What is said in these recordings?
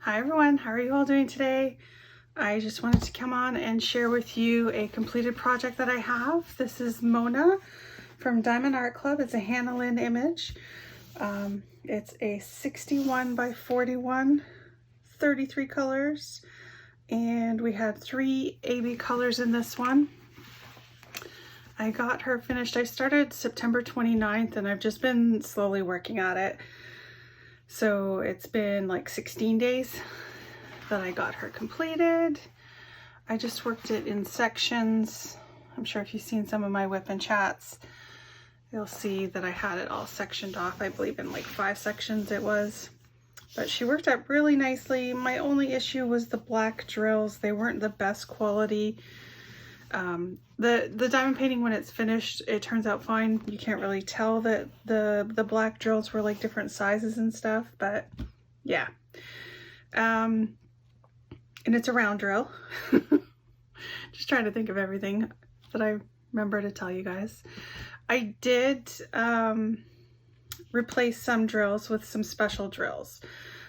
Hi everyone, how are you all doing today? I just wanted to come on and share with you a completed project that I have. This is Mona from Diamond Art Club. It's a Hannah Lynn image. It's a 61 by 41, 33 colors, and we had 3 AB colors in this one. I got her finished. I started September 29th and I've just been slowly working at it. So it's been like 16 days that I got her completed. I just worked it in sections. I'm sure if you've seen some of my whip and chats, you'll see that I had it all sectioned off. I believe in like 5 sections it was. But she worked out really nicely. My only issue was the black drills. They weren't the best quality. The diamond painting, when it's finished, it turns out fine. You can't really tell that the black drills were like different sizes and stuff, but yeah. And it's a round drill. Just trying to think of everything that I remember to tell you guys. I did replace some drills with some special drills.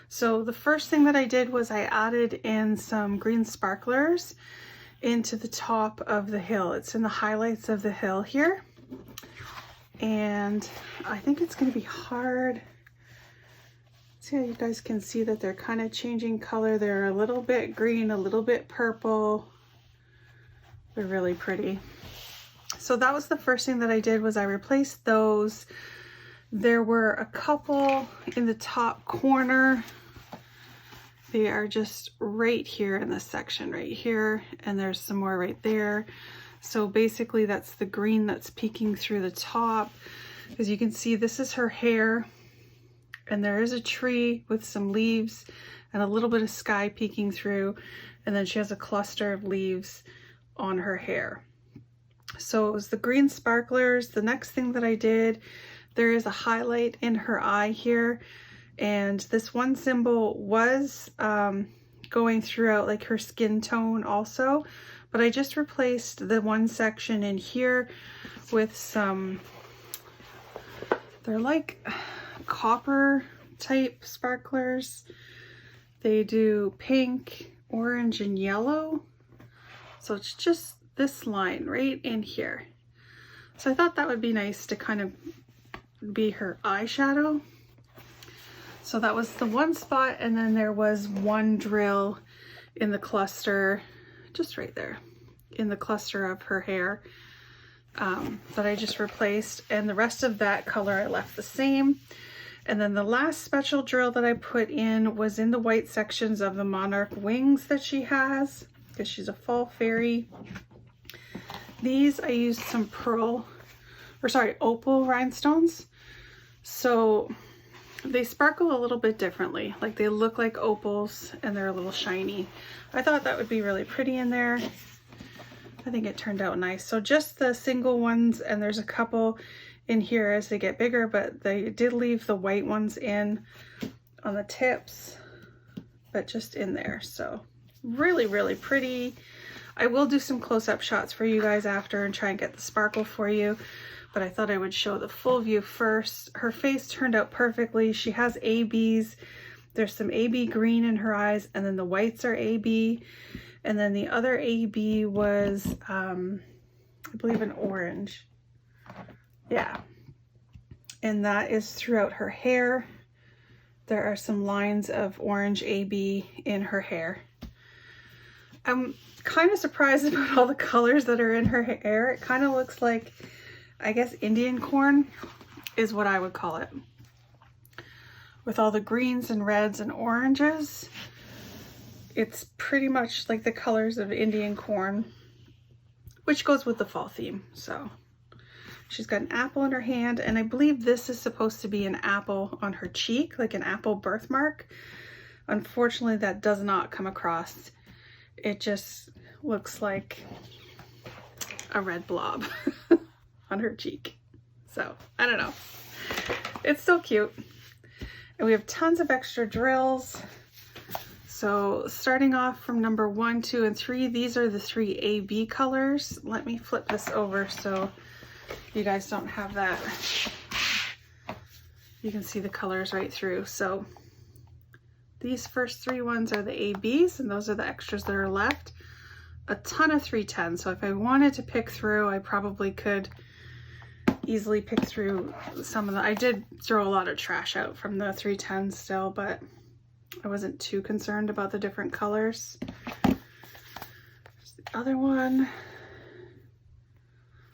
So the first thing that I did was I added in some green sparklers into the top of the hill. It's in the highlights of the hill here. And I think it's going to be hard. See how you guys can see that they're kind of changing color. They're a little bit green, a little bit purple. They're really pretty. So that was the first thing that I did, was I replaced those. There were a couple in the top corner. They are just right here in this section right here, and there's some more right there. So basically that's the green that's peeking through the top. As you can see, this is her hair, and there is a tree with some leaves and a little bit of sky peeking through, and then she has a cluster of leaves on her hair. So it was the green sparklers. The next thing that I did, there is a highlight in her eye here. And this one symbol was going throughout like her skin tone also, but I just replaced the one section in here with some, they're like copper type sparklers. They do pink, orange, and yellow. So it's just this line right in here. So I thought that would be nice to kind of be her eyeshadow. So that was the one spot, and then there was one drill in the cluster, just right there, in the cluster of her hair that I just replaced, and the rest of that color I left the same. And then the last special drill that I put in was in the white sections of the monarch wings that she has, because she's a fall fairy. These I used some opal rhinestones. So they sparkle a little bit differently. Like they look like opals and they're a little shiny. I thought that would be really pretty in there. I think it turned out nice. So just the single ones, and there's a couple in here as they get bigger, but they did leave the white ones in on the tips, but just in there. So really, really pretty. I will do some close-up shots for you guys after and try and get the sparkle for you. But I thought I would show the full view first. Her face turned out perfectly. She has ABs. There's some AB green in her eyes, and then the whites are AB. And then the other AB was, I believe, an orange. Yeah. And that is throughout her hair. There are some lines of orange AB in her hair. I'm kind of surprised about all the colors that are in her hair. It kind of looks like, I guess, Indian corn is what I would call it. With all the greens and reds and oranges, it's pretty much like the colors of Indian corn, which goes with the fall theme. So she's got an apple in her hand, and I believe this is supposed to be an apple on her cheek, like an apple birthmark. Unfortunately, that does not come across. It just looks like a red blob on her cheek. So I don't know, it's still cute. And we have tons of extra drills. So starting off from number 1, 2, and 3, these are the 3 AB colors. Let me flip this over so you guys don't have that. You can see the colors right through. So These first 3 ones are the ABs, and those are the extras that are left. A ton of 310s, so if I wanted to pick through, I probably could easily pick through some of the, I did throw a lot of trash out from the 310s still, but I wasn't too concerned about the different colors. There's the other one.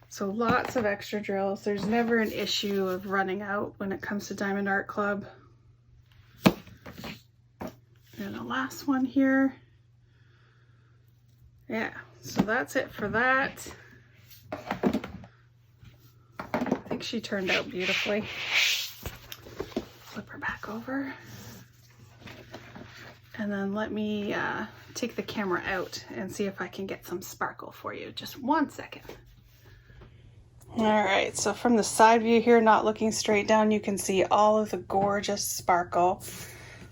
So lots of extra drills. There's never an issue of running out when it comes to Diamond Art Club. And the last one here. Yeah, so that's it for that. I think she turned out beautifully. Flip her back over. And then let me take the camera out and see if I can get some sparkle for you. Just 1 second. All right, so from the side view here, not looking straight down, you can see all of the gorgeous sparkle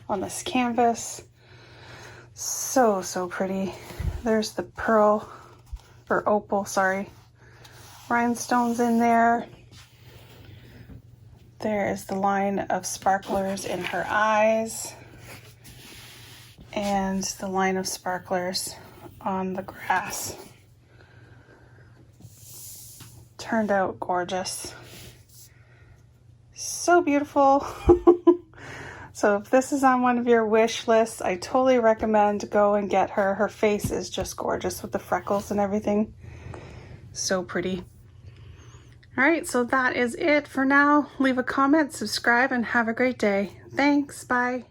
on this canvas. So, so pretty. There's the pearl, or opal, sorry, rhinestones in there. There is the line of sparklers in her eyes, and the line of sparklers on the grass. Turned out gorgeous. So beautiful. So if this is on one of your wish lists, I totally recommend go and get her. Her face is just gorgeous with the freckles and everything. So pretty. All right, so that is it for now. Leave a comment, subscribe, and have a great day. Thanks, bye.